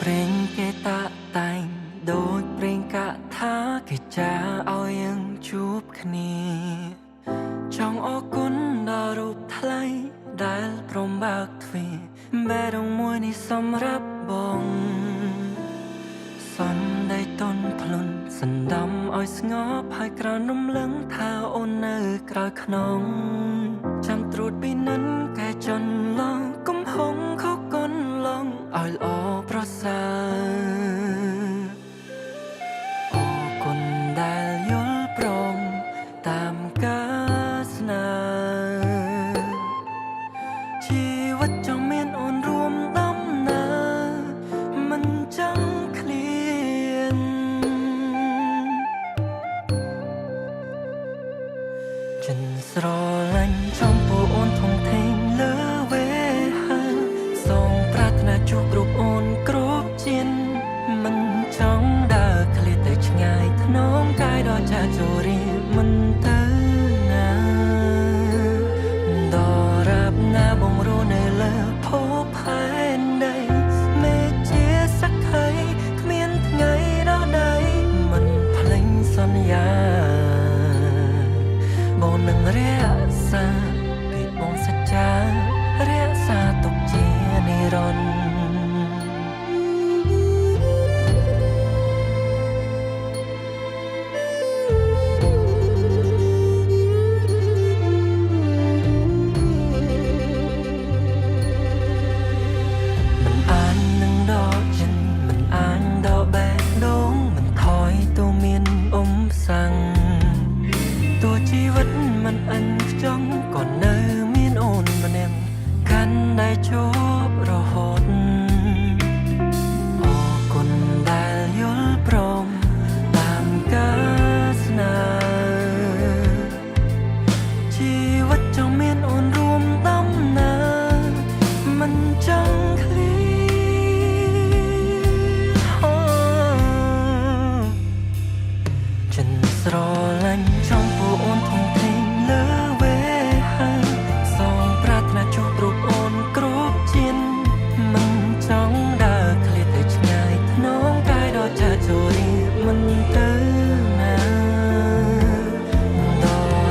ព្រេងគេតាក់តែងដូចព្រេងកថាគេចាឲ្យយើងជួបគ្នាចង់អរគុណដល់រូបថ្លៃដែលព្រមបើកទ្វារបែរមួយនេះសម្រាប់បងសន្ដីតន់ភ្លុនសណ្ដំឲ្យស្ងប់ហើយក្រោយរំលឹងថាអូននៅក្រោយខ្នងចាំត្រួតពីនិនកែចន្លងកំហុងខុសកន្លងឲ្យល្អប្រសើរអរគុណដែលយល់ព្រមតាមការស្នើជីវិតចង់មានអូនរួមដំណើរមិនចង់ឃ្លានចិនស្រឡាញ់ចំពោះអូនធំធេងលើវេហាសូមប្រាថ្នាជួបរូបអូនគ្រប់ជានមិនចង់ដើរឃ្លាតទៅឆ្ងាយថ្នមកាយដ៏ចាជរាមិនទៅណាដរាបណាបងរស់នៅលើភពផែនដីមេជាសក្ខីគ្មានថ្ងៃដល់ដៃមិនភ្លេចសន្យាបងនឹងរក្សាពីបងសច្ចារក្សាទុកជានិរន្តរ៍តួជីវិតមិនអិនខ្ចង់ក៏នៅមានអូនម្នាក់កាន់តែជួបរហូតអរគុណដែលយល់ព្រមតាមការស្នើជីវិតចង់មានអូនរួមដំណើរមិនចង់ឃ្លាចិនស្រឡាញ់ចំពោះអូនធំធេងលើវេហាសូមប្រាថ្នាជួបរូបអូនគ្រប់ជានមិនចង់ដើរឃ្លាតទៅឆ្ងាយថ្នមកាយដ៏ចាជរាមិនទៅណាដ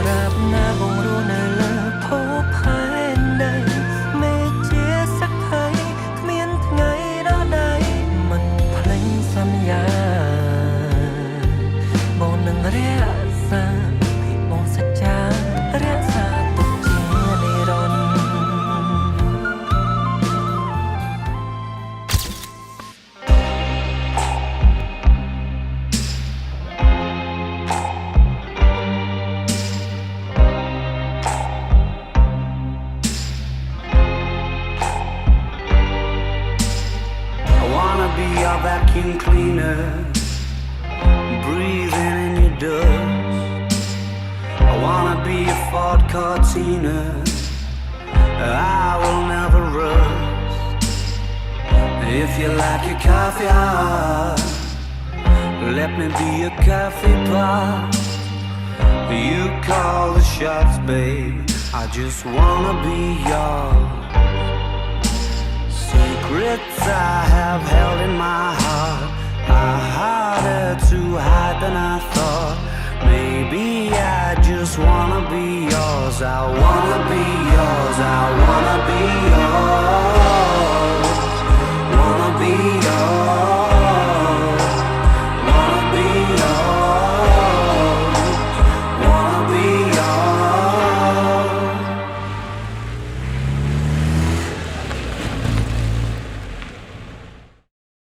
រាបណាបងរស់នៅលើភពផែនដីមេជាសក្ខីគ្មានថ្ងៃដល់ដៃមិនភ្លេចសន្យាបងនឹងរក្សាពីបងសច្ចារក្សាទុកជានិរន្តរ៍ I wanna be your vacuum cleaner, breathing in your dust. I wanna be a Ford Cortina, I will never rust. If you like your coffee hot, let me be a coffee pot. You call the shots, babe, I just wanna be yours. Secrets I have held